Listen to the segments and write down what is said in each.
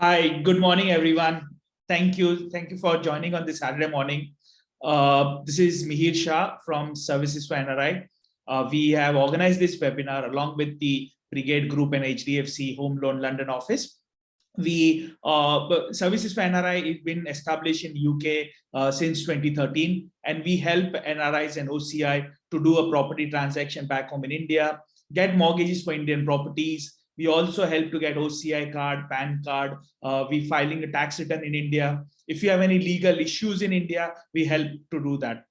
Hi, good morning, everyone. Thank you. Thank you for joining on this Saturday morning. This is Mihir Shah from Services for NRI. We have organized this webinar along with the Brigade Group and HDFC Home Loan London office. Services for NRI has been established in UK since 2013, and we help NRIs and OCI to do a property transaction back home in India, get mortgages for Indian properties. We also help to get OCI card, PAN card. We filing a tax return in India. If you have any legal issues in India, we help to do that.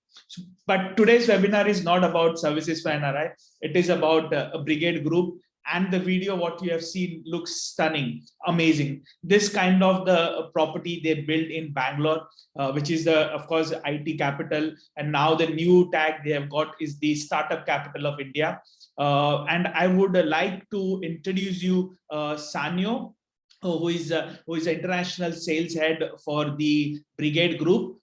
But today's webinar is not about Services for NRI. It is about a Brigade Group. And the video, what you have seen, looks stunning, amazing. This kind of the property they built in Bangalore, which is of course, IT capital. And now the new tag they have got is the startup capital of India. And I would like to introduce you Sanyo, who is international sales head for the Brigade Group.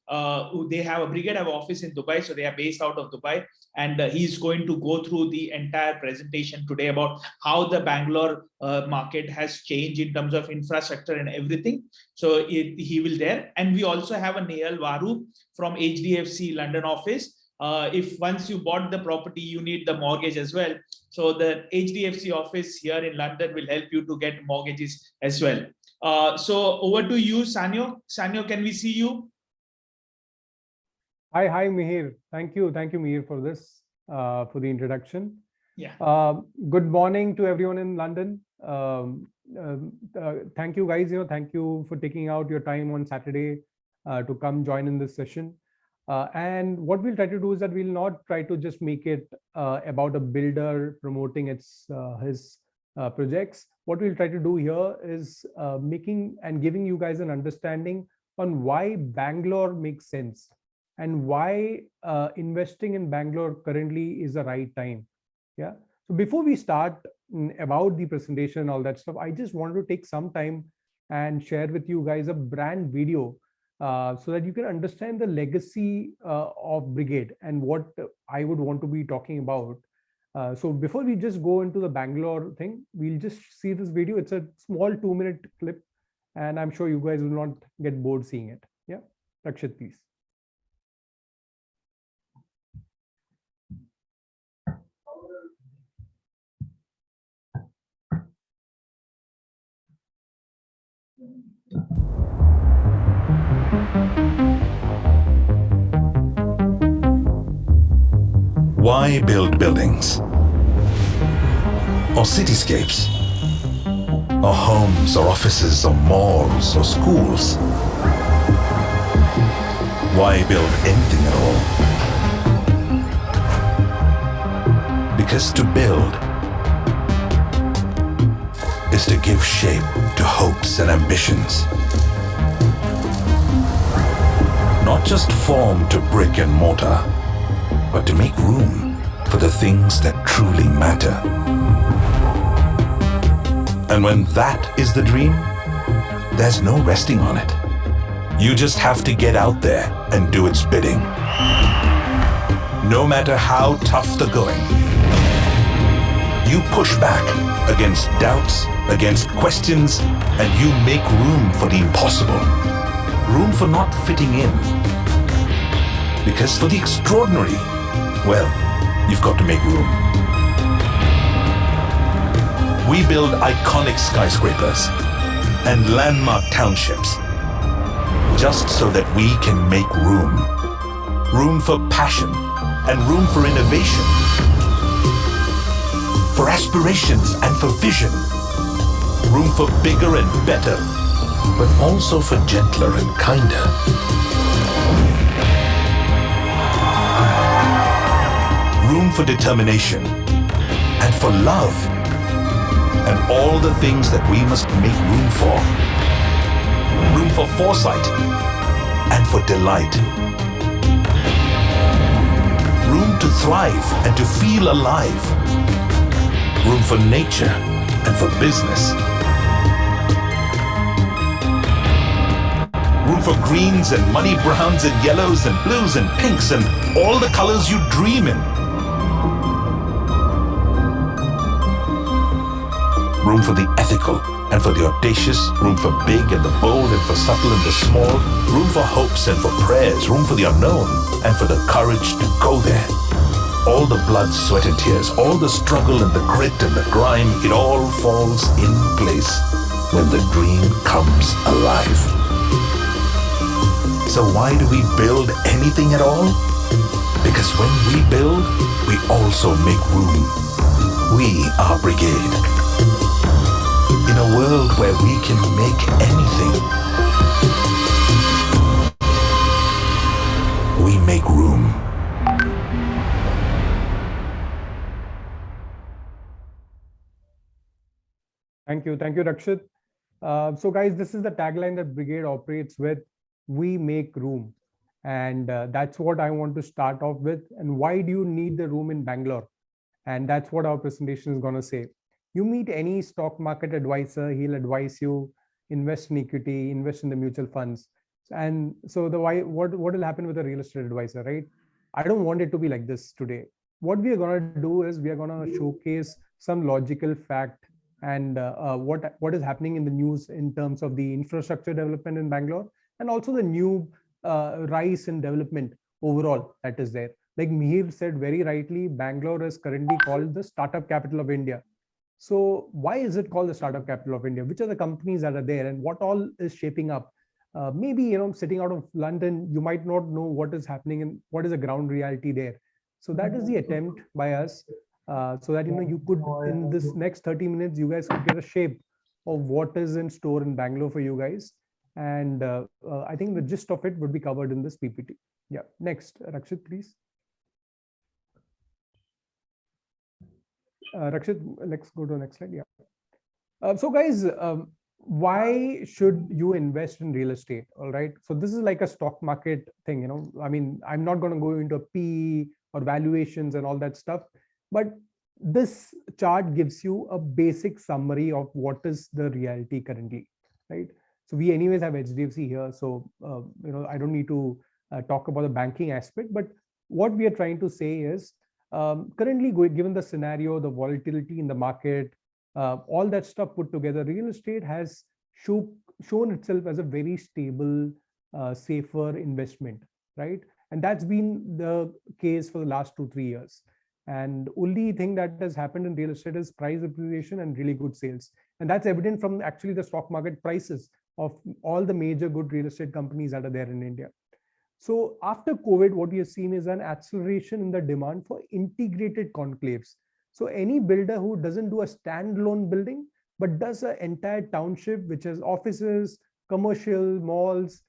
They have a Brigade office in Dubai, so they are based out of Dubai. And he's going to go through the entire presentation today about how the Bangalore market has changed in terms of infrastructure and everything. So he will there. And we also have a Nehal Varu from HDFC London office. If once you bought the property, you need the mortgage as well. So the HDFC office here in London will help you to get mortgages as well. So over to you, Sanyo. Sanyo, can we see you? Hi, Mihir. Thank you, Mihir, for this, for the introduction. Yeah. Good morning to everyone in London. Thank you, guys. Thank you for taking out your time on Saturday to come join in this session. And what we'll try to do is that we'll not try to just make it about a builder promoting his projects. What we'll try to do here is making and giving you guys an understanding on why Bangalore makes sense and why investing in Bangalore currently is the right time. Yeah. So before we start about the presentation and all that stuff, I just wanted to take some time and share with you guys a brand video so that you can understand the legacy of Brigade and what I would want to be talking about. So before we just go into the Bangalore thing, we'll just see this video. It's a small 2-minute clip, and I'm sure you guys will not get bored seeing it. Yeah, Rakshit, please. Why build buildings? Or cityscapes? Or homes, or offices, or malls, or schools? Why build anything at all? Because to build is to give shape to hopes and ambitions. Not just form to brick and mortar, but to make room for the things that truly matter. And when that is the dream, there's no resting on it. You just have to get out there and do its bidding. No matter how tough the going, you push back against doubts, against questions, and you make room for the impossible. Room for not fitting in. Because for the extraordinary, well, you've got to make room. We build iconic skyscrapers and landmark townships just so that we can make room. Room for passion and room for innovation. For aspirations and for vision. Room for bigger and better, but also for gentler and kinder. Room for determination and for love and all the things that we must make room for. Room for foresight and for delight. Room to thrive and to feel alive. Room for nature and for business. Room for greens and money browns and yellows and blues and pinks and all the colors you dream in. Room for the ethical and for the audacious, room for big and the bold and for subtle and the small, room for hopes and for prayers, room for the unknown and for the courage to go there. All the blood, sweat and tears, all the struggle and the grit and the grime, it all falls in place when the dream comes alive. So why do we build anything at all? Because when we build, we also make room. We are Brigade. In a world where we can make anything, we make room. Thank you, Rakshit. So guys, this is the tagline that Brigade operates with: we make room. And that's what I want to start off with. And why do you need the room in Bangalore? And that's what our presentation is going to say. You meet any stock market advisor, he'll advise you invest in equity, invest in the mutual funds. And so what will happen with a real estate advisor, right? I don't want it to be like this today. What we are going to do is we are going to showcase some logical fact and what is happening in the news in terms of the infrastructure development in Bangalore, and also the new rise in development overall that is there. Like Mihir said very rightly, Bangalore is currently called the startup capital of India. So why is it called the startup capital of India? Which are the companies that are there and what all is shaping up? Maybe, sitting out of London, you might not know what is happening and what is the ground reality there. So that is the attempt by us, so that, you could, in this next 30 minutes, you guys could get a shape of what is in store in Bangalore for you guys. And I think the gist of it would be covered in this PPT. Yeah, next, Rakshit, please. Rakshit, let's go to the next slide. Yeah. So guys, why should you invest in real estate? All right. So this is like a stock market thing, I mean, I'm not going to go into PE or valuations and all that stuff, but this chart gives you a basic summary of what is the reality currently, right? So we anyways have HDFC here. So, I don't need to talk about the banking aspect, but what we are trying to say is, currently, given the scenario, the volatility in the market, all that stuff put together, real estate has shown itself as a very stable, safer investment, right? And that's been the case for the last 2-3 years. And only thing that has happened in real estate is price appreciation and really good sales. And that's evident from actually the stock market prices of all the major good real estate companies that are there in India. So after COVID, what we have seen is an acceleration in the demand for integrated conclaves. So any builder who doesn't do a standalone building, but does an entire township, which has offices, commercial, malls,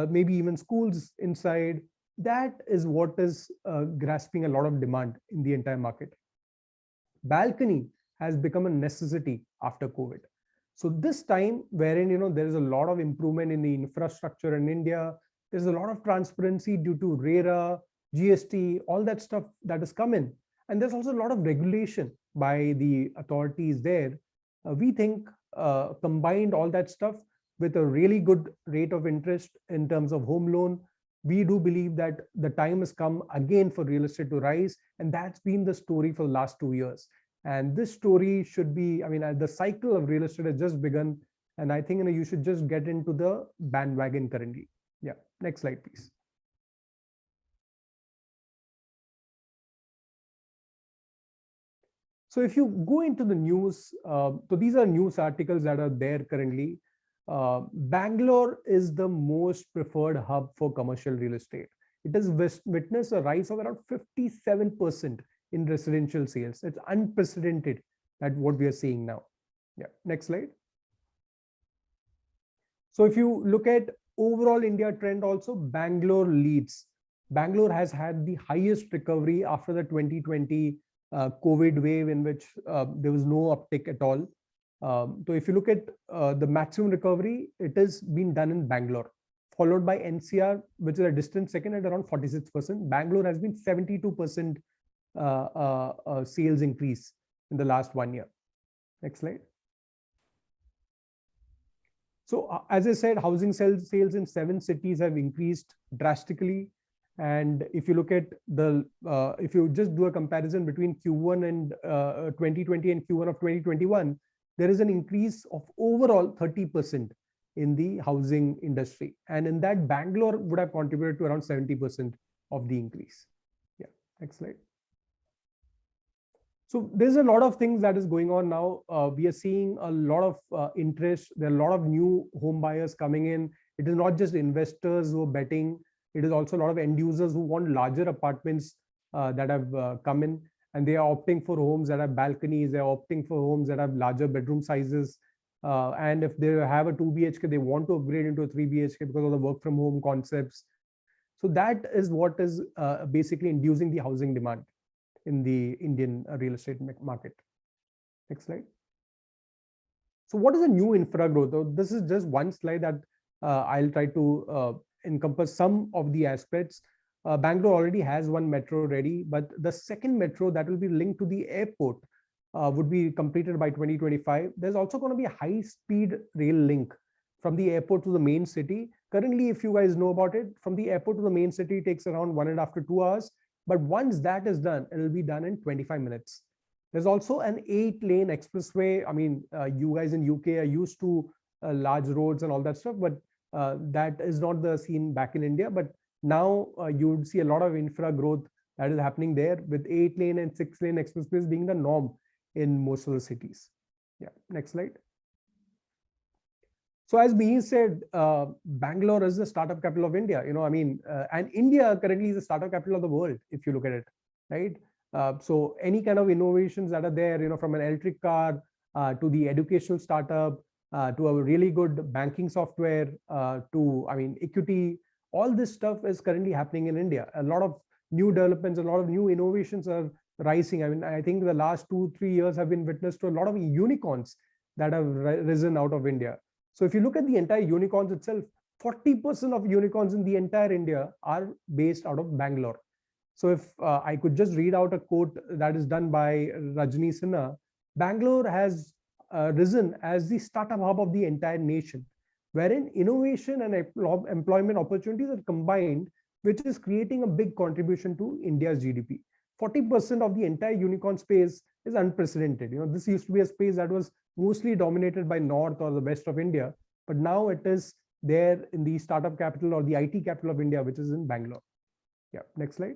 maybe even schools inside, that is what is grasping a lot of demand in the entire market. Balcony has become a necessity after COVID. So this time wherein, there is a lot of improvement in the infrastructure in India, there's a lot of transparency due to RERA, GST, all that stuff that has come in. And there's also a lot of regulation by the authorities there. We think combined all that stuff with a really good rate of interest in terms of home loan, we do believe that the time has come again for real estate to rise. And that's been the story for the last 2 years. And this story should be, the cycle of real estate has just begun. And I think you should just get into the bandwagon currently. Yeah, next slide, please. So if you go into the news, so these are news articles that are there currently. Bangalore is the most preferred hub for commercial real estate. It has witnessed a rise of around 57% in residential sales. It's unprecedented at what we are seeing now. Yeah, next slide. So if you look at overall India trend also, Bangalore leads. Bangalore has had the highest recovery after the 2020 COVID wave, in which there was no uptick at all. So if you look at the maximum recovery, it has been done in Bangalore, followed by NCR, which is a distant second at around 46%. Bangalore has been 72% sales increase in the last 1 year. Next slide. So as I said, housing sales in 7 cities have increased drastically. And if you look at if you just do a comparison between Q1 and 2020 and Q1 of 2021, there is an increase of overall 30% in the housing industry. And in that, Bangalore would have contributed to around 70% of the increase. Yeah, next slide. So there's a lot of things that is going on now. We are seeing a lot of interest. There are a lot of new home buyers coming in. It is not just investors who are betting. It is also a lot of end users who want larger apartments that have come in, and they are opting for homes that have balconies. They are opting for homes that have larger bedroom sizes. And if they have a 2 BHK, they want to upgrade into a 3 BHK because of the work from home concepts. So that is what is basically inducing the housing demand in the Indian real estate market. Next slide. So what is a new infra growth? This is just one slide that I'll try to encompass some of the aspects. Bangalore already has one metro ready, but the second metro that will be linked to the airport would be completed by 2025. There's also going to be a high-speed rail link from the airport to the main city. Currently, if you guys know about it, from the airport to the main city takes around 1.5 to 2 hours. But once that is done, it will be done in 25 minutes. There's also an 8-lane expressway. I mean, you guys in UK are used to large roads and all that stuff, but that is not the scene back in India. But now you would see a lot of infra growth that is happening there, with 8-lane and 6-lane expressways being the norm in most of the cities. Yeah, next slide. So as Mihir said, Bangalore is the startup capital of India, and India currently is the startup capital of the world, if you look at it, right? So any kind of innovations that are there, from an electric car to the educational startup, to a really good banking software, to, equity, all this stuff is currently happening in India. A lot of new developments, a lot of new innovations are rising. I think the last 2-3 years have been witness to a lot of unicorns that have risen out of India. So if you look at the entire unicorns itself, 40% of unicorns in the entire India are based out of Bangalore. So if I could just read out a quote that is done by Rajni Sinha, Bangalore has risen as the startup hub of the entire nation, wherein innovation and employment opportunities are combined, which is creating a big contribution to India's GDP. 40% of the entire unicorn space is unprecedented. This used to be a space that was mostly dominated by North or the West of India, but now it is there in the startup capital or the IT capital of India, which is in Bangalore. Yeah, next slide.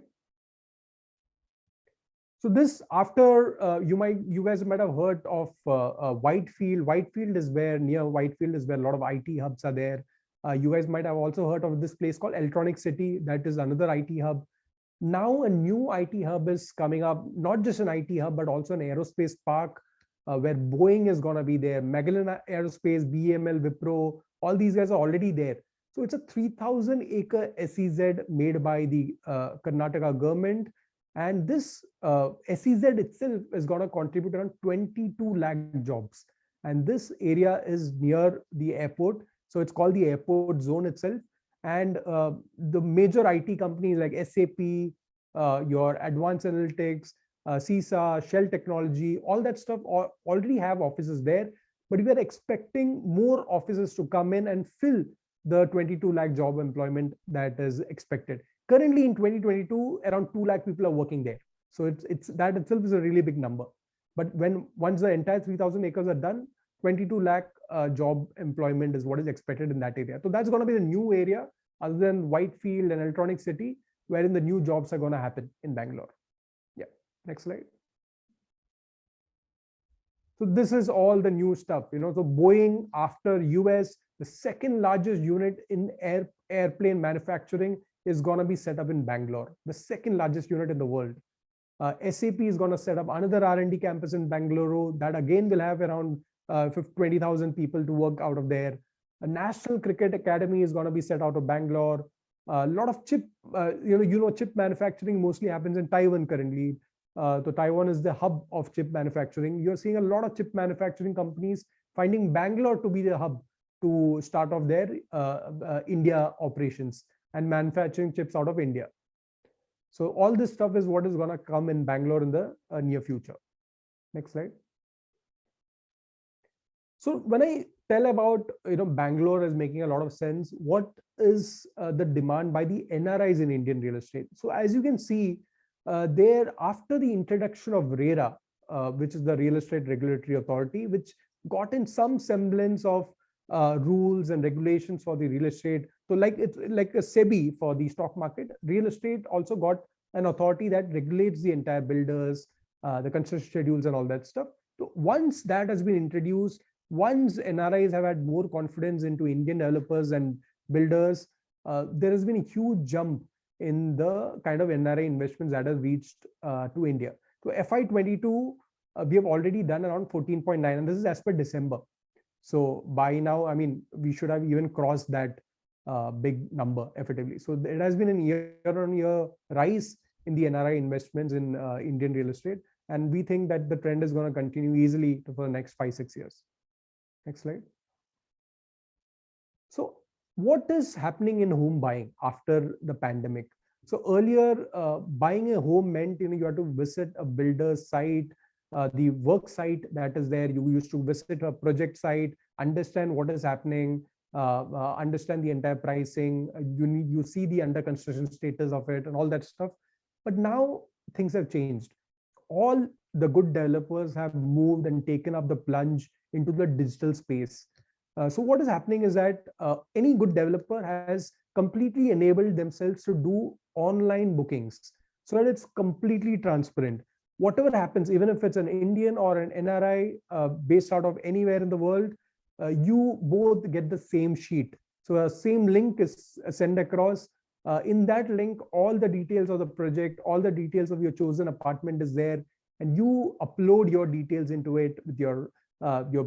So this, after you guys might have heard of Whitefield. Whitefield is where, near Whitefield is where a lot of IT hubs are there. You guys might have also heard of this place called Electronic City. That is another IT hub. Now a new IT hub is coming up, not just an IT hub, but also an aerospace park where Boeing is going to be there. Magellan Aerospace, BML, Wipro, all these guys are already there. So it's a 3,000-acre SEZ made by the Karnataka government. And this SEZ itself is going to contribute around 22 lakh jobs. And this area is near the airport. So it's called the airport zone itself. And the major IT companies like SAP, your Advanced Analytics, CISA, Shell Technology, all that stuff already have offices there. But we are expecting more offices to come in and fill the 22 lakh job employment that is expected. Currently in 2022, around 2 lakh people are working there. So it's that itself is a really big number. But once the entire 3,000 acres are done, 22 lakh job employment is what is expected in that area. So that's going to be the new area other than Whitefield and Electronic City, wherein the new jobs are going to happen in Bangalore. Yeah, next slide. So this is all the new stuff, So Boeing, after US, the second largest unit in airplane manufacturing is going to be set up in Bangalore, the second largest unit in the world. SAP is going to set up another R&D campus in Bengaluru that again will have around 20,000 people to work out of there. A National Cricket Academy is going to be set out of Bangalore. A lot of chip, chip manufacturing mostly happens in Taiwan currently. So Taiwan is the hub of chip manufacturing. You're seeing a lot of chip manufacturing companies finding Bangalore to be the hub to start off their India operations and manufacturing chips out of India. So all this stuff is what is going to come in Bangalore in the near future. Next slide. So when I tell about Bangalore as making a lot of sense, what is the demand by the NRIs in Indian real estate? So as you can see, there after the introduction of RERA, which is the Real Estate Regulatory Authority, which gotten some semblance of rules and regulations for the real estate. So like it's like a SEBI for the stock market, real estate also got an authority that regulates the entire builders, the construction schedules and all that stuff. So once that has been introduced, once NRIs have had more confidence into Indian developers and builders, there has been a huge jump in the kind of NRI investments that have reached to India. So FY22, we have already done around 14.9, and this is as per December. So by now, I mean, we should have even crossed that big number effectively. So it has been a year-on-year rise in the NRI investments in Indian real estate. And we think that the trend is going to continue easily for the next 5-6 years. Next slide. So what is happening in home buying after the pandemic? So earlier, buying a home meant, you had to visit a builder's site, the work site that is there. You used to visit a project site, understand what is happening, understand the entire pricing. You see the under construction status of it and all that stuff. But now things have changed. All the good developers have moved and taken up the plunge into the digital space. So what is happening is that any good developer has completely enabled themselves to do online bookings so that it's completely transparent. Whatever happens, even if it's an Indian or an NRI based out of anywhere in the world, you both get the same sheet. So a same link is sent across. In that link, all the details of the project, all the details of your chosen apartment is there, and you upload your details into it with your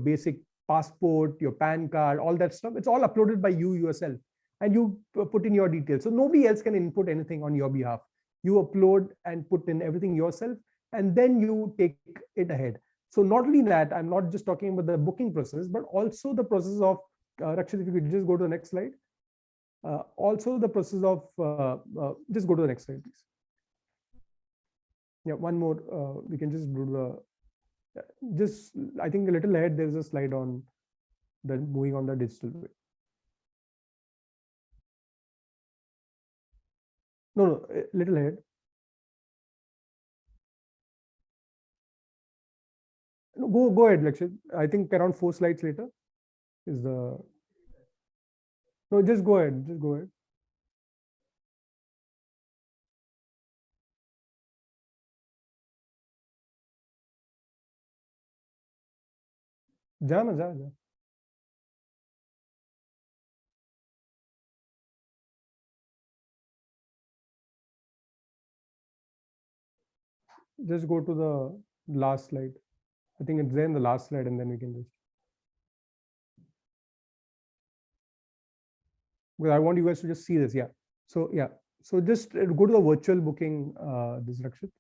basic passport, your PAN card, all that stuff. It's all uploaded by you yourself, and you put in your details. So nobody else can input anything on your behalf. You upload and put in everything yourself, and then you take it ahead. So not only that, I'm not just talking about the booking process, but also the process of, Rakshit, if you could just go to the next slide. Also the process of, just go to the next slide, please. Yeah, one more, we can just do the, I think a little ahead, there's a slide on the moving on the digital way. No, a little ahead. No, go ahead, Lakshit. I think around 4 slides later is the. No, just go ahead. Just go ahead. Ja. Just go to the last slide. I think it's there in the last slide, and then we can just. Because I want you guys to just see this. Yeah. So yeah. So just go to the virtual booking, this Rakshit.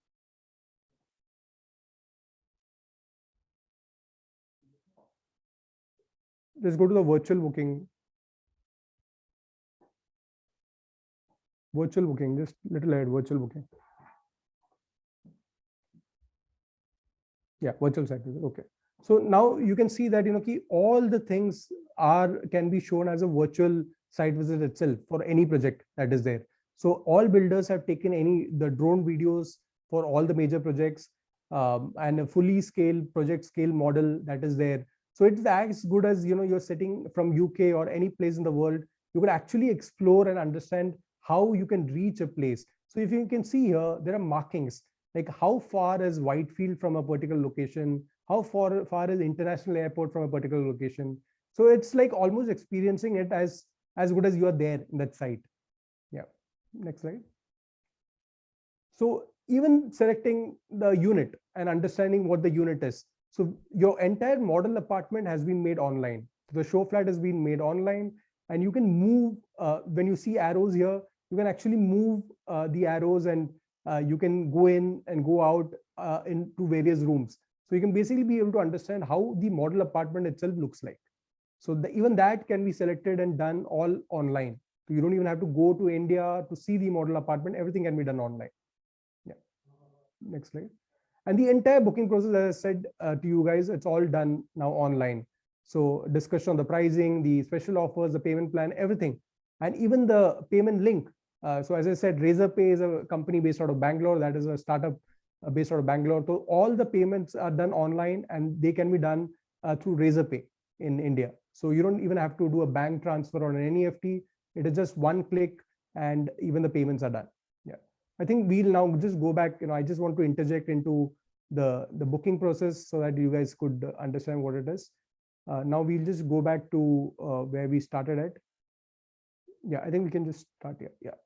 Just go to the virtual booking. Virtual booking, just little ahead, virtual booking. Yeah, virtual site visit. Okay. So now you can see that, all the things can be shown as a virtual site visit itself for any project that is there. So all builders have taken the drone videos for all the major projects, and a fully scaled project scale model that is there. So it's as good as, you're sitting from UK or any place in the world. You could actually explore and understand how you can reach a place. So if you can see here, there are markings, like how far is Whitefield from a particular location, how far is International Airport from a particular location. So it's like almost experiencing it as good as you are there in that site. Yeah, next slide. So even selecting the unit and understanding what the unit is. So your entire model apartment has been made online. The show flat has been made online, and you can move, when you see arrows here, you can actually move the arrows, and you can go in and go out into various rooms. So you can basically be able to understand how the model apartment itself looks like. So even that can be selected and done all online. So you don't even have to go to India to see the model apartment. Everything can be done online. Yeah. Next slide. And the entire booking process, as I said to you guys, it's all done now online. So discussion on the pricing, the special offers, the payment plan, everything. And even the payment link. So as I said, Razorpay is a company based out of Bangalore. That is a startup based out of Bangalore. So all the payments are done online, and they can be done through Razorpay in India. So you don't even have to do a bank transfer or an NEFT. It is just one click and even the payments are done. Yeah, I think we'll now just go back. I just want to interject into the booking process so that you guys could understand what it is. Now we'll just go back to where we started at. Yeah, I think we can just start here. Yeah.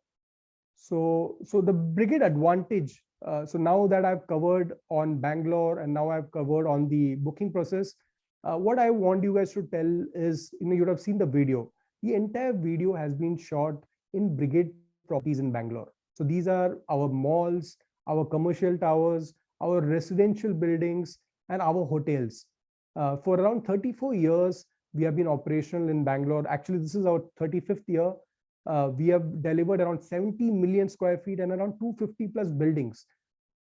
So the Brigade advantage. So now that I've covered on Bangalore and now I've covered on the booking process, what I want you guys to tell is, you would have seen the video. The entire video has been shot in Brigade properties in Bangalore. So these are our malls, our commercial towers, our residential buildings, and our hotels. For around 34 years, we have been operational in Bangalore. Actually, this is our 35th year. We have delivered around 70 million square feet and around 250 plus buildings.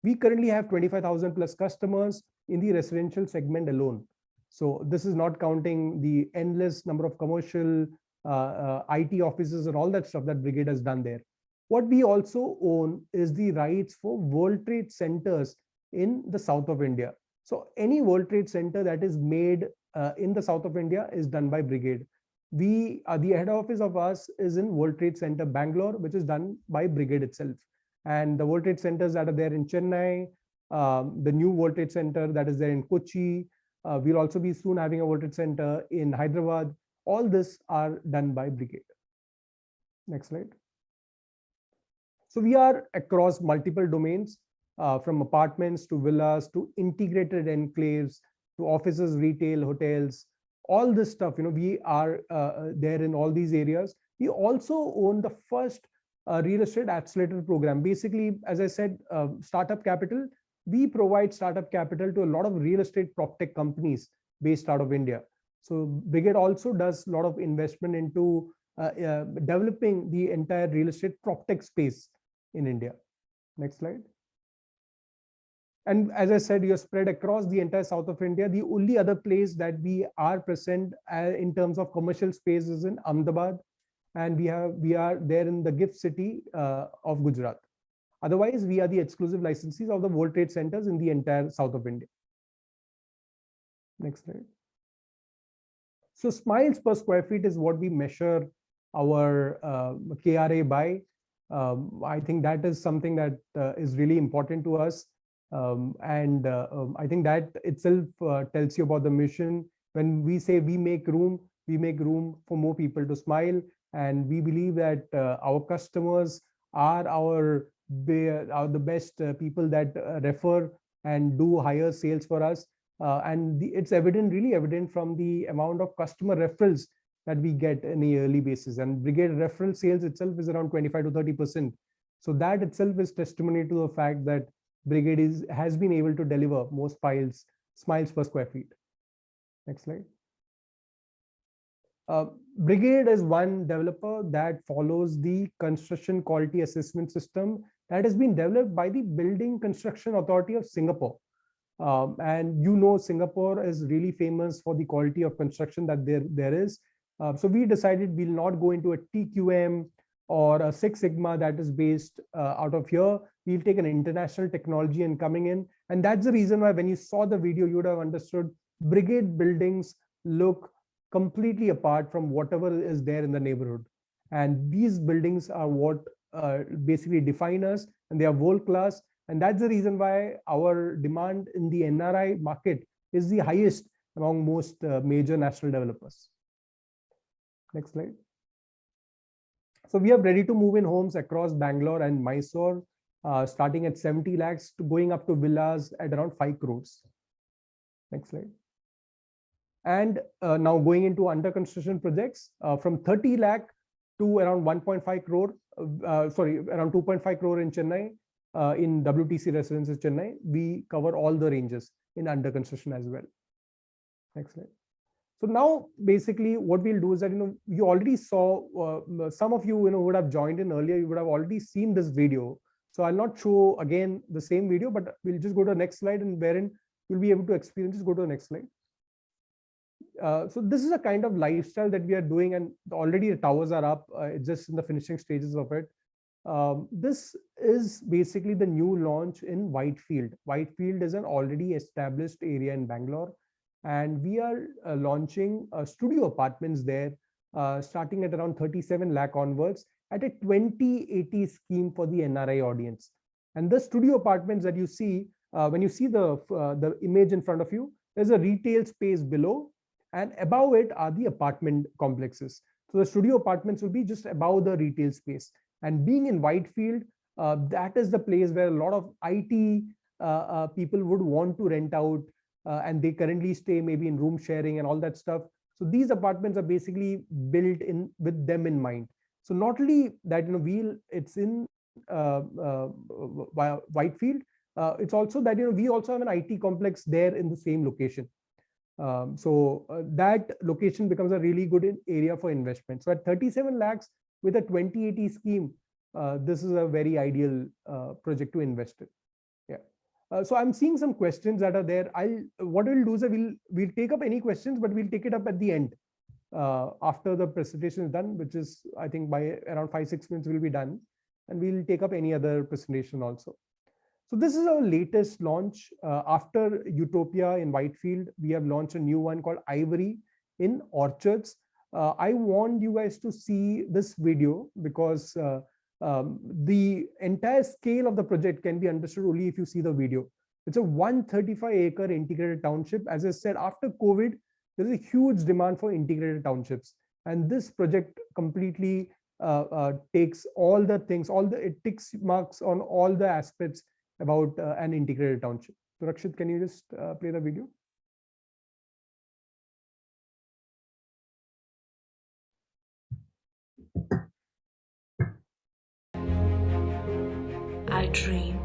We currently have 25,000 plus customers in the residential segment alone. So this is not counting the endless number of commercial IT offices and all that stuff that Brigade has done there. What we also own is the rights for World Trade Centers in the south of India. So any World Trade Center that is made in the south of India is done by Brigade. The head office of us is in World Trade Center Bangalore, which is done by Brigade itself. And the World Trade Centers that are there in Chennai, the new World Trade Center that is there in Kochi, we'll also be soon having a World Trade Center in Hyderabad. All this are done by Brigade. Next slide. So we are across multiple domains, from apartments to villas to integrated enclaves to offices, retail, hotels, all this stuff. We are there in all these areas. We also own the first real estate accelerator program. Basically, as I said, startup capital. We provide startup capital to a lot of real estate proptech companies based out of India. So Brigade also does a lot of investment into developing the entire real estate proptech space in India. Next slide. And as I said, you're spread across the entire south of India. The only other place that we are present in terms of commercial space is in Ahmedabad, and we are there in the gift city of Gujarat. Otherwise, we are the exclusive licensees of the World Trade Centers in the entire south of India. Next slide. So smiles per square feet is what we measure our KRA by. I think that is something that is really important to us. I think that itself tells you about the mission. When we say we make room for more people to smile. And we believe that our customers are the best people that refer and do higher sales for us. It's really evident from the amount of customer referrals that we get on a yearly basis. And Brigade referral sales itself is around 25 to 30%. So that itself is testimony to the fact that Brigade has been able to deliver more smiles per square feet. Next slide. Brigade is one developer that follows the construction quality assessment system that has been developed by the Building Construction Authority of Singapore. And Singapore is really famous for the quality of construction that there is. So we decided we'll not go into a TQM or a Six Sigma that is based out of here. We'll take an international technology and coming in. And that's the reason why when you saw the video, you would have understood Brigade buildings look completely apart from whatever is there in the neighborhood. And these buildings are what basically define us, and they are world class. And that's the reason why our demand in the NRI market is the highest among most major national developers. Next slide. So we are ready to move in homes across Bangalore and Mysore, starting at 70 lakhs to going up to villas at around 5 crores. Next slide. And now going into under construction projects from 30 lakh to around 1.5 crore, around 2.5 crore in Chennai, in WTC Residences Chennai. We cover all the ranges in under construction as well. Next slide. So now basically what we'll do is that, you already saw, some of you, would have joined in earlier, you would have already seen this video. So I'll not show again the same video, but we'll just go to the next slide, and wherein you'll be able to experience. Just go to the next slide. So this is a kind of lifestyle that we are doing, and already the towers are up. It's just in the finishing stages of it. This is basically the new launch in Whitefield. Whitefield is an already established area in Bangalore. And we are launching studio apartments there, starting at around 37 lakh onwards at a 20/80 scheme for the NRI audience. And the studio apartments that you see, when you see the image in front of you, there's a retail space below, and above it are the apartment complexes. So the studio apartments will be just above the retail space. And being in Whitefield, that is the place where a lot of IT people would want to rent out, and they currently stay maybe in room sharing and all that stuff. So these apartments are basically built in with them in mind. So not only that, it's in Whitefield, it's also that we also have an IT complex there in the same location. That location becomes a really good area for investment. So at 37 lakhs with a 20/80 scheme, this is a very ideal project to invest in. Yeah. So I'm seeing some questions that are there. What we'll do is we'll take up any questions, but we'll take it up at the end after the presentation is done, which is, I think, by around 5-6 minutes we'll be done, and we'll take up any other presentation also. So this is our latest launch. After Utopia in Whitefield, we have launched a new one called Ivory in Orchards. I want you guys to see this video because the entire scale of the project can be understood only if you see the video. It's a 135-acre integrated township. As I said, after COVID, there's a huge demand for integrated townships. And this project completely takes all the things, it ticks marks on all the aspects about an integrated township. So Rakshit, can you just play the video? I dream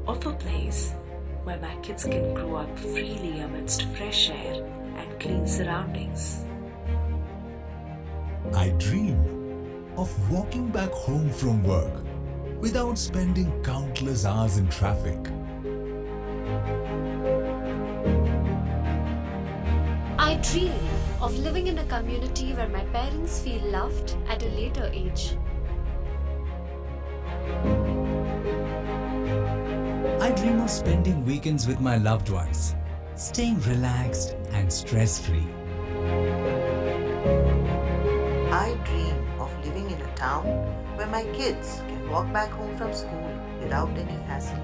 of a place where my kids can grow up freely amidst fresh air and clean surroundings. I dream of walking back home from work without spending countless hours in traffic. I dream of living in a community where my parents feel loved at a later age. I dream of spending weekends with my loved ones, staying relaxed and stress-free. I dream of living in a town where my kids can walk back home from school without any hassle.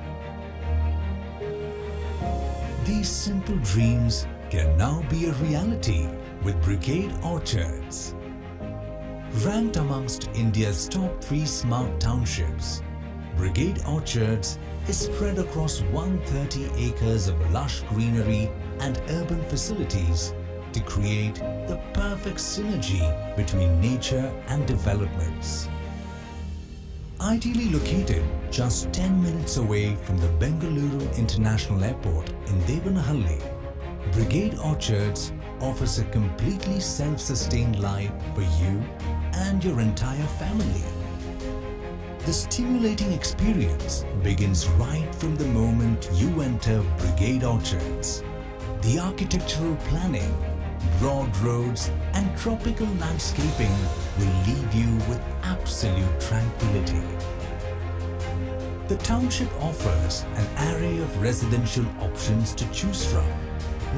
These simple dreams can now be a reality with Brigade Orchards. Ranked amongst India's top 3 smart townships, Brigade Orchards is spread across 130 acres of lush greenery and urban facilities to create the perfect synergy between nature and developments. Ideally located just 10 minutes away from the Bengaluru International Airport in Devanahalli, Brigade Orchards offers a completely self-sustained life for you and your entire family. The stimulating experience begins right from the moment you enter Brigade Orchards. The architectural planning, broad roads and tropical landscaping will leave you with absolute tranquility. The township offers an array of residential options to choose from,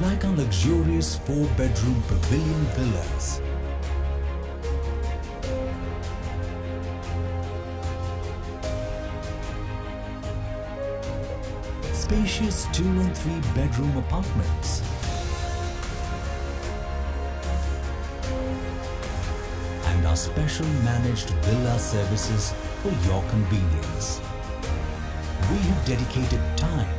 like our luxurious 4-bedroom pavilion villas, spacious 2- and 3-bedroom apartments, and our special managed villa services for your convenience. We have dedicated time,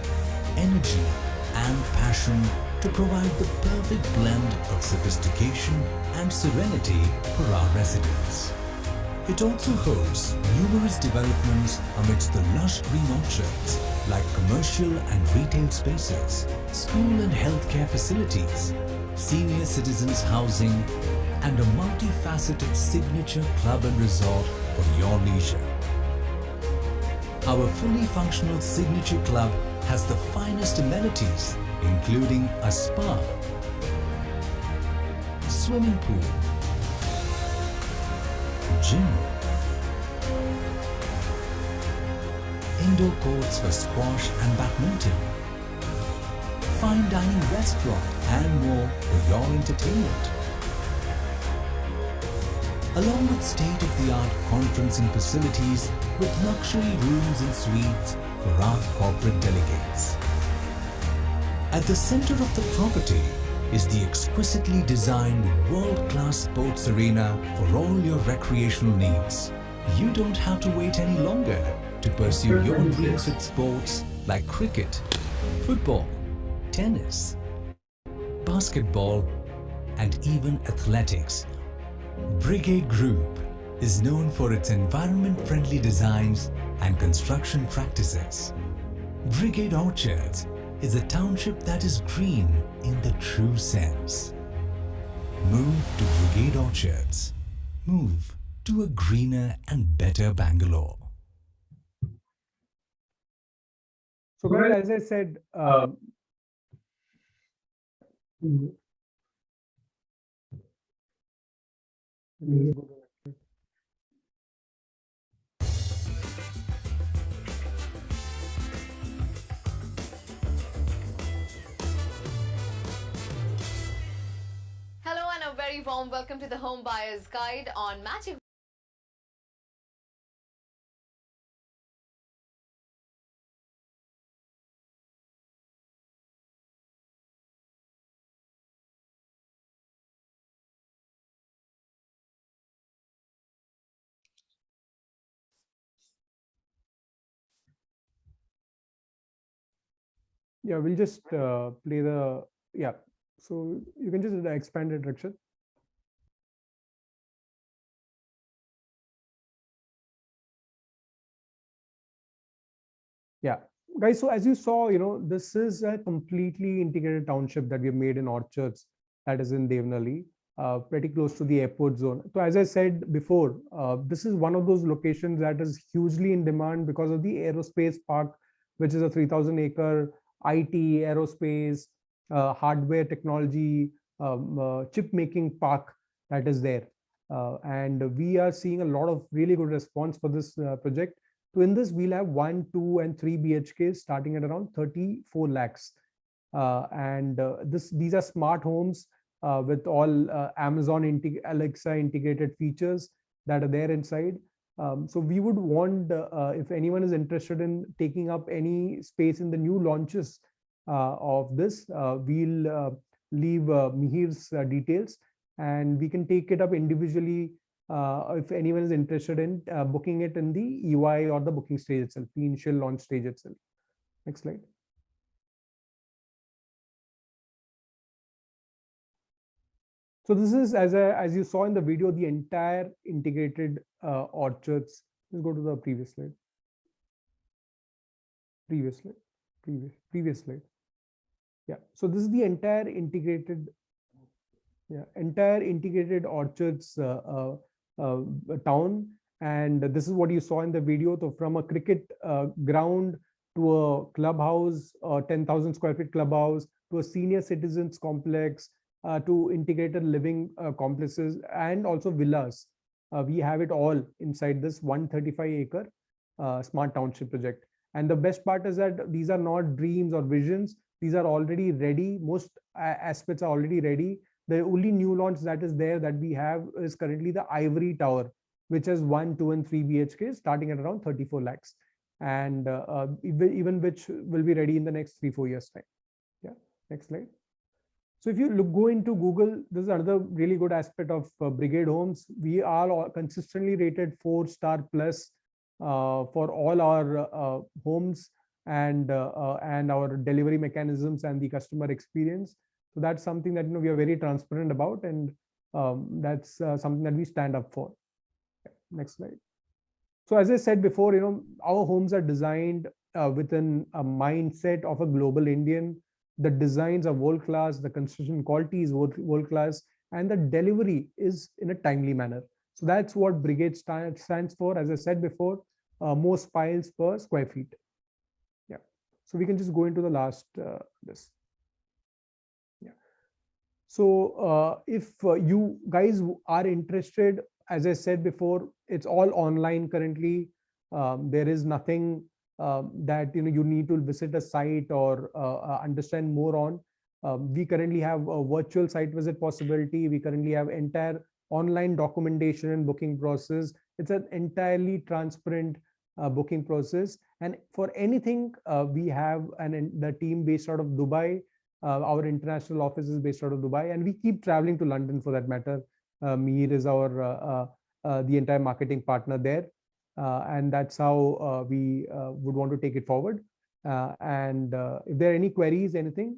energy, and passion to provide the perfect blend of sophistication and serenity for our residents. It also hosts numerous developments amidst the lush green orchards like commercial and retail spaces, school and healthcare facilities, senior citizens housing, and a multifaceted signature club and resort for your leisure. Our fully functional signature club has the finest amenities, including a spa, swimming pool, gym, indoor courts for squash and badminton, fine dining restaurant, and more for your entertainment. Along with state-of-the-art conferencing facilities with luxury rooms and suites for our corporate delegates. At the center of the property is the exquisitely designed world-class sports arena for all your recreational needs. You don't have to wait any longer to pursue your dreams with sports like cricket, football, tennis, basketball, and even athletics. Brigade Group is known for its environment-friendly designs and construction practices. Brigade Orchards is a township that is green in the true sense. Move to Brigade Orchards. Move to a greener and better Bangalore. So guys, as I said, Hello and a very warm welcome to the Home Buyer's Guide on Magic. yeah, we'll just play the, yeah. So you can just expand it, Rakshit. Yeah, guys, so as you saw, this is a completely integrated township that we have made in Orchards, that is in Devnali, pretty close to the airport zone. So as I said before, this is one of those locations that is hugely in demand because of the aerospace park, which is a 3,000-acre IT, aerospace, hardware technology, chip making park that is there. And we are seeing a lot of really good response for this project. So in this, we'll have 1, 2, and 3 BHKs starting at around 34 lakhs. These are smart homes with all Amazon Alexa integrated features that are there inside. So we would want, if anyone is interested in taking up any space in the new launches of this, we'll leave Mihir's details, and we can take it up individually if anyone is interested in booking it in the EY or the booking stage itself, the initial launch stage itself. Next slide. So this is, as you saw in the video, the entire integrated Orchards. Let's go to the previous slide. Previous slide. Previous slide. Yeah. So this is the entire integrated Orchards town, and this is what you saw in the video. So from a cricket ground to a clubhouse, 10,000 square feet clubhouse, to a senior citizens complex, to integrated living complexes, and also villas. We have it all inside this 135-acre smart township project. And the best part is that these are not dreams or visions. These are already ready. Most aspects are already ready. The only new launch that is there that we have is currently the Ivory Tower, which has 1, 2, and 3 BHKs starting at around 34 lakhs. And even which will be ready in the next 3-4 years time. Yeah, next slide. So if you go into Google, this is another really good aspect of Brigade Homes. We are consistently rated 4-star plus for all our homes and our delivery mechanisms and the customer experience. So that's something that we are very transparent about, and that's something that we stand up for. Next slide. So as I said before, our homes are designed within a mindset of a global Indian. The designs are world-class, the construction quality is world-class, and the delivery is in a timely manner. So that's what Brigade stands for. As I said before, most piles per square feet. Yeah. So we can just go into the last this. Yeah. So if you guys are interested, as I said before, it's all online currently. There is nothing that you need to visit a site or understand more on. We currently have a virtual site visit possibility. We currently have entire online documentation and booking process. It's an entirely transparent booking process. And for anything, we have the team based out of Dubai. Our international office is based out of Dubai, and we keep traveling to London for that matter. Mihir is our the entire marketing partner there. And that's how we would want to take it forward. And if there are any queries, anything,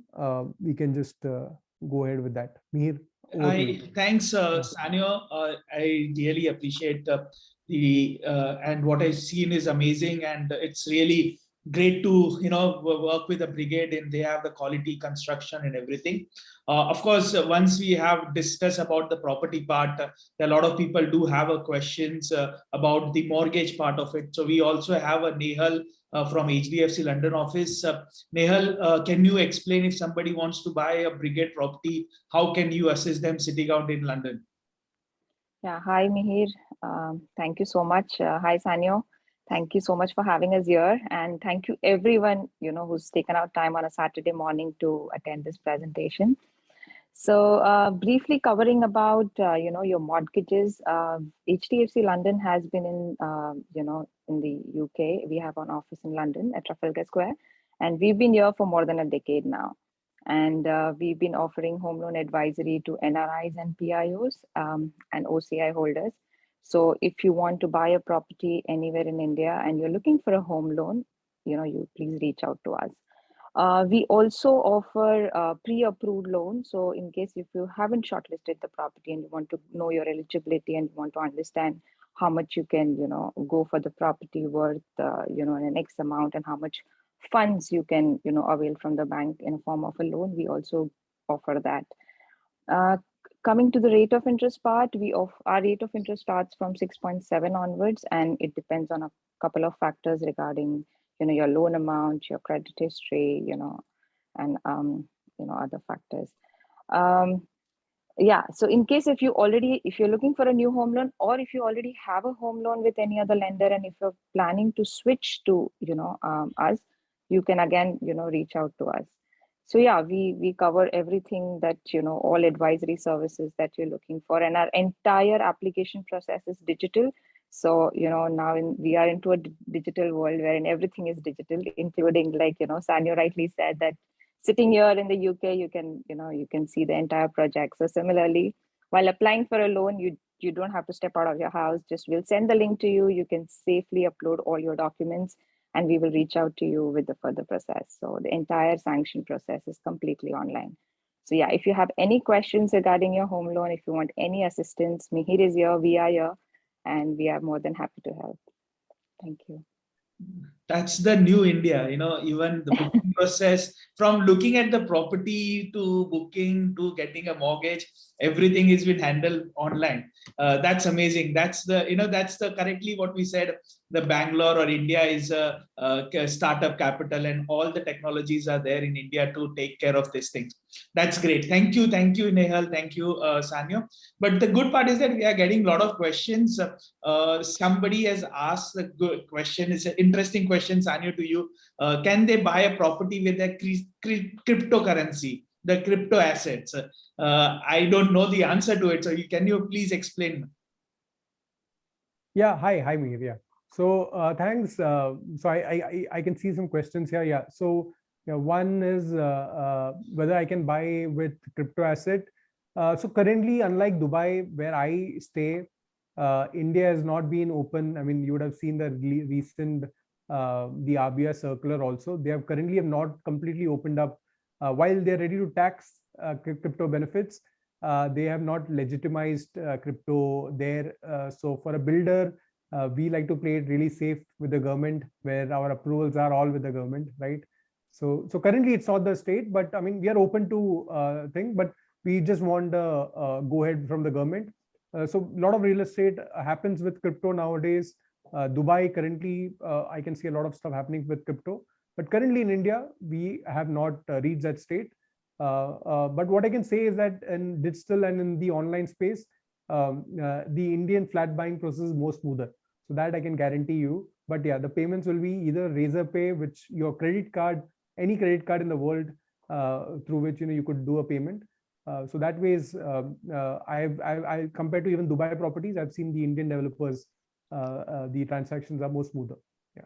we can just go ahead with that. Mihir, over to you. Thanks, Sanyo. I really appreciate the and what I've seen is amazing, and it's really great to work with the Brigade, and they have the quality construction and everything. Of course, once we have discussed about the property part, a lot of people do have questions about the mortgage part of it. So we also have a Nehal from HDFC London office. Nehal, can you explain, if somebody wants to buy a Brigade property, how can you assist them sitting out in London? Yeah, hi Mihir. Thank you so much. Hi Sanyo. Thank you so much for having us here, and thank you everyone who's taken out time on a Saturday morning to attend this presentation. So briefly covering about your mortgages, HDFC London has been in the UK. We have an office in London at Trafalgar Square, and we've been here for more than a decade now. And we've been offering home loan advisory to NRIs and PIOs and OCI holders. So if you want to buy a property anywhere in India and you're looking for a home loan, you please reach out to us. We also offer pre-approved loans. So in case if you haven't shortlisted the property and you want to know your eligibility and you want to understand how much you can, go for the property worth, an X amount, and how much funds you can, avail from the bank in a form of a loan, we also offer that. Coming to the rate of interest part, our rate of interest starts from 6.7 onwards, and it depends on a couple of factors regarding, your loan amount, your credit history, and other factors. Yeah, so in case if you're looking for a new home loan, or if you already have a home loan with any other lender, and if you're planning to switch to, us, you can again, reach out to us. So yeah, we cover everything that, all advisory services that you're looking for, and our entire application process is digital. So, now we are into a digital world wherein everything is digital, including, like, Sanyo rightly said that sitting here in the UK, you can see the entire project. So similarly, while applying for a loan, you don't have to step out of your house. Just we'll send the link to you. You can safely upload all your documents, and we will reach out to you with the further process. So the entire sanction process is completely online. So yeah, if you have any questions regarding your home loan, if you want any assistance, Mihir is here, we are here, and we are more than happy to help. Thank you. That's the new India, even the booking process, from looking at the property to booking to getting a mortgage, everything has been handled online. That's amazing. That's the correctly what we said. The Bangalore or India is a startup capital, and all the technologies are there in India to take care of these things. That's great. Thank you, Nehal. Thank you, Sanyo. But the good part is that we are getting a lot of questions. Somebody has asked a good question. It's an interesting question, Sanyo, to you. Can they buy a property with a cryptocurrency, the crypto assets? I don't know the answer to it. So can you please explain? Yeah, hi Mihir. Yeah. So thanks. So I can see some questions here. Yeah. So one is whether I can buy with crypto asset. So currently, unlike Dubai, where I stay, India has not been open. I mean, you would have seen the recent the RBI circular also. They have currently not completely opened up. While they're ready to tax crypto benefits, they have not legitimized crypto there. So for a builder, we like to play it really safe with the government, where our approvals are all with the government, right? So currently it's not the state, but I mean, we are open to thing, but we just want go ahead from the government. So a lot of real estate happens with crypto nowadays. Dubai currently, I can see a lot of stuff happening with crypto, but currently in India, we have not reached that state. But what I can say is that in digital and in the online space, the Indian flat buying process is more smoother. So that I can guarantee you. But yeah, the payments will be either Razor Pay, which your credit card, any credit card in the world through which you could do a payment. So that way is I compared to even Dubai properties, I've seen the Indian developers, the transactions are more smoother. Yeah,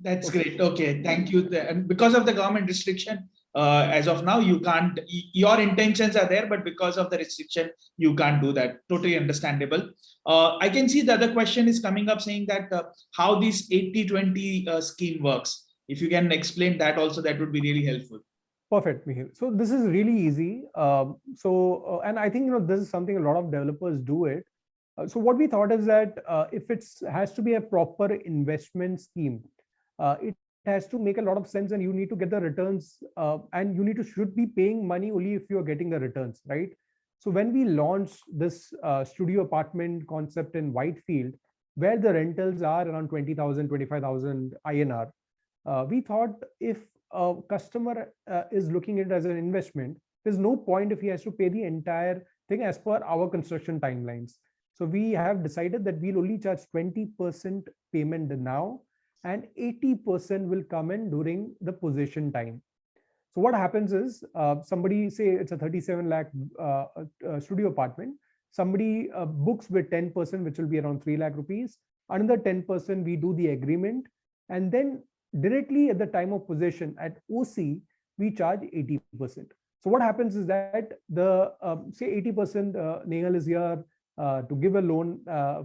that's great. Okay, thank you. And because of the government restriction, as of now, you can't. Your intentions are there, but because of the restriction, you can't do that. Totally understandable. I can see the other question is coming up saying that how this 80-20 scheme works. If you can explain that also, that would be really helpful. Perfect, Mihir. So this is really easy. And I think this is something a lot of developers do it. So what we thought is that if it has to be a proper investment scheme, it has to make a lot of sense, and you need to get the returns, and you should be paying money only if you are getting the returns, right? So when we launched this studio apartment concept in Whitefield, where the rentals are around 20,000, 25,000 INR, we thought if a customer is looking at it as an investment, there's no point if he has to pay the entire thing as per our construction timelines. So we have decided that we'll only charge 20% payment now, and 80% will come in during the possession time. So what happens is somebody, say it's a 37 lakh studio apartment, somebody books with 10%, which will be around 3 lakh rupees. Another 10% we do the agreement, and then directly at the time of possession at OC, we charge 80%. So what happens is that the say 80% Nehal is here to give a loan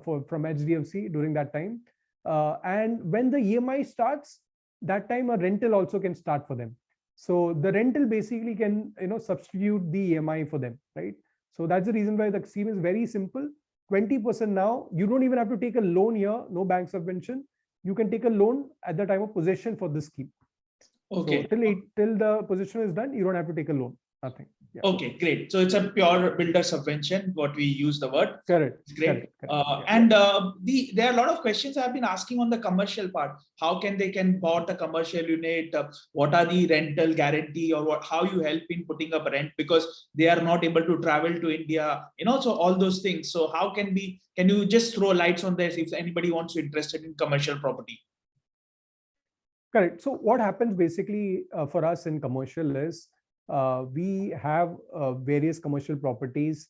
from HDFC during that time. And when the EMI starts, that time a rental also can start for them. So the rental basically can substitute the EMI for them, right? So that's the reason why the scheme is very simple. 20% now, you don't even have to take a loan here, no bank subvention. You can take a loan at the time of possession for this scheme. Okay. So till the possession is done, you don't have to take a loan. Nothing. Yeah. Okay, great. So it's a pure builder subvention, what we use the word. Correct. It's great. Correct. And there are a lot of questions I've been asking on the commercial part. How can they bought a commercial unit? What are the rental guarantee, or how you help in putting up rent, because they are not able to travel to India, so all those things. So how can you just throw lights on this if anybody wants to interested in commercial property? Correct. So what happens basically for us in commercial is we have various commercial properties.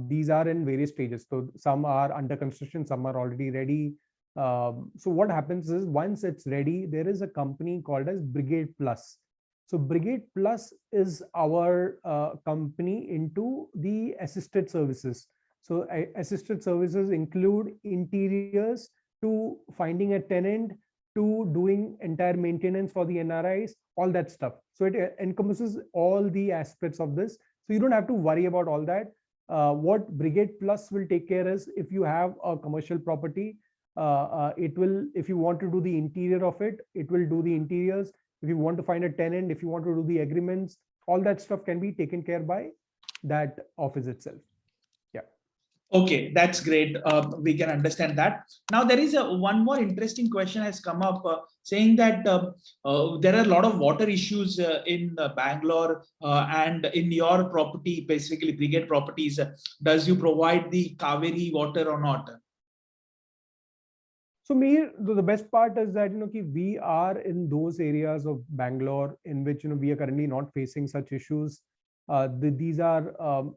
These are in various stages. So some are under construction, some are already ready. So what happens is once it's ready, there is a company called as Brigade Plus. So Brigade Plus is our company into the assisted services. So assisted services include interiors to finding a tenant, to doing entire maintenance for the NRIs, all that stuff. So it encompasses all the aspects of this. So you don't have to worry about all that. What Brigade Plus will take care is if you have a commercial property, it will, if you want to do the interior of it, it will do the interiors. If you want to find a tenant, if you want to do the agreements, all that stuff can be taken care by that office itself. Okay, that's great. We can understand that. Now there is one more interesting question has come up saying that there are a lot of water issues in Bangalore and in your property, basically Brigade Properties. Does you provide the Kaveri water or not? So Mihir, the best part is that we are in those areas of Bangalore in which we are currently not facing such issues. These are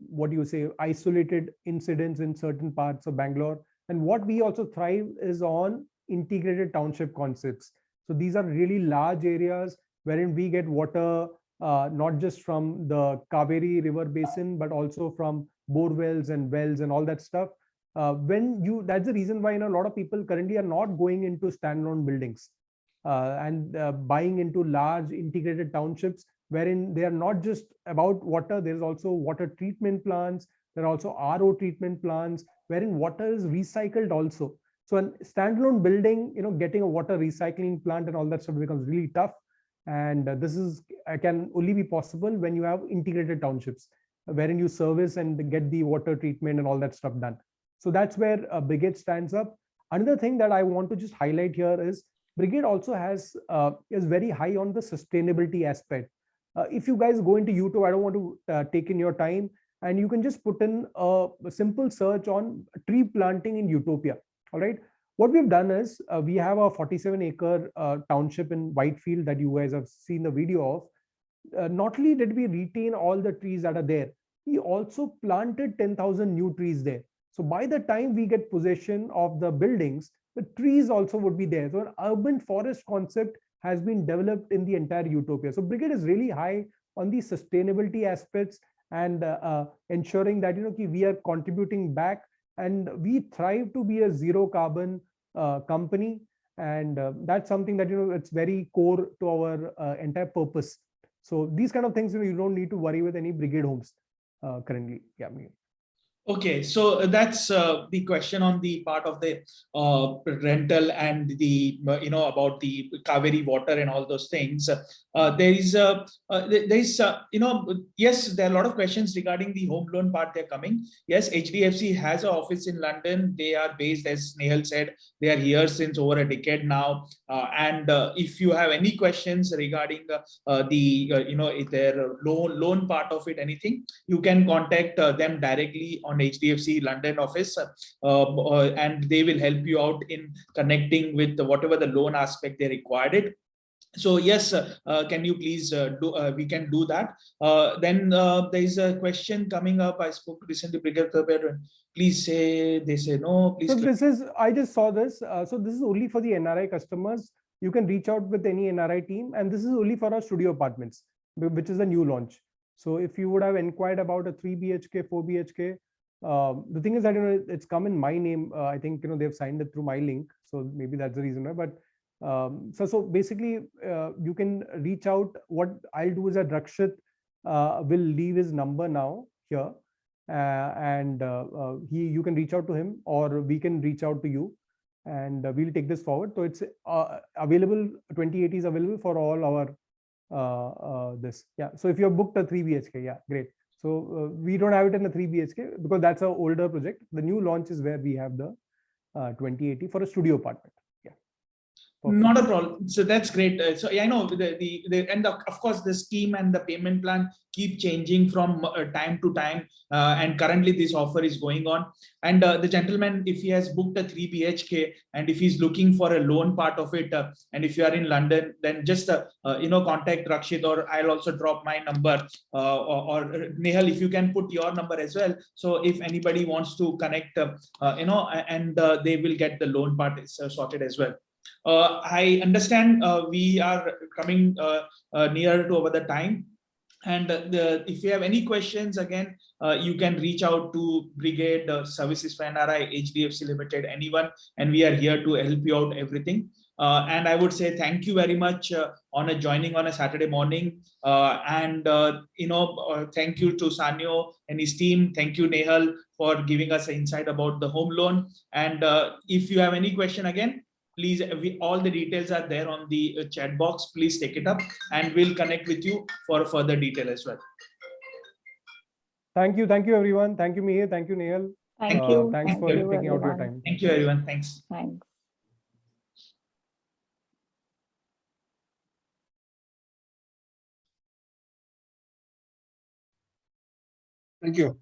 what you say isolated incidents in certain parts of Bangalore, and what we also thrive is on integrated township concepts. So these are really large areas wherein we get water not just from the Kaveri river basin but also from bore wells and wells and all that stuff. That's the reason why a lot of people currently are not going into standalone buildings and buying into large integrated townships, wherein they are not just about water, there's also water treatment plants, there are also RO treatment plants, wherein water is recycled also. So a standalone building, getting a water recycling plant and all that stuff becomes really tough. And this can only be possible when you have integrated townships, wherein you service and get the water treatment and all that stuff done. So that's where Brigade stands up. Another thing that I want to just highlight here is Brigade also is very high on the sustainability aspect. If you guys go into YouTube, I don't want to take in your time, and you can just put in a simple search on tree planting in Utopia. All right. what we've done is we have a 47-acre township in Whitefield that you guys have seen the video of. Not only did we retain all the trees that are there, we also planted 10,000 new trees there. So by the time we get possession of the buildings, the trees also would be there. So an urban forest concept has been developed in the entire utopia. So Brigade is really high on the sustainability aspects and ensuring that we are contributing back, and we thrive to be a zero carbon company, and that's something that it's very core to our entire purpose. So these kind of things you don't need to worry with any Brigade homes currently. Yeah. Okay, so that's the question on the part of the rental and the about the Kaveri water and all those things. Yes, there are a lot of questions regarding the home loan part. They're coming. Yes, HDFC has an office in London. They are based, as Nehal said, they are here since over a decade now. And if you have any questions regarding their loan part of it, anything, you can contact them directly on HDFC London office, and they will help you out in connecting with whatever the loan aspect they required it. So yes, can you please we can do that. Then there is a question coming up. I spoke recently, Brigade Group. Please say, they say no. Please. So this is, I just saw this. So this is only for the NRI customers. You can reach out with any NRI team, and this is only for our studio apartments, which is a new launch. So if you would have inquired about a 3 BHK, 4 BHK, the thing is that it's come in my name. I think they've signed it through my link, so maybe that's the reason. But so basically, you can reach out. What I'll do is that Rakshit will leave his number now here, and you can reach out to him, or we can reach out to you, and we'll take this forward. So it's available. 2080 is available for all our this. Yeah. So if you have booked a 3 BHK, yeah, great. So we don't have it in a 3 BHK because that's an older project. The new launch is where we have the 2080 for a studio apartment. Yeah. Perfect. Not a problem. So that's great. So yeah, I know of course the scheme and the payment plan keep changing from time to time. And currently this offer is going on. And the gentleman, if he has booked a 3 BHK and if he's looking for a loan part of it, and if you are in London, then just contact Rakshit, or I'll also drop my number, or Nehal, if you can put your number as well. So if anybody wants to connect, and they will get the loan part sorted as well. I understand we are coming near to over the time, and if you have any questions, again, you can reach out to Brigade Services for NRI, HDFC Limited, anyone, and we are here to help you out everything. And I would say thank you very much on joining on a Saturday morning, and thank you to Sanyo and his team. Thank you, Nehal, for giving us an insight about the home loan. And if you have any question, again, please, all the details are there on the chat box. Please take it up and we'll connect with you for further detail as well. Thank you everyone. Thank you, Mihir. Thank you, Nehal. Thank you. Thanks for taking out your time. Thank you, everyone. Thanks. Thanks. Thank you.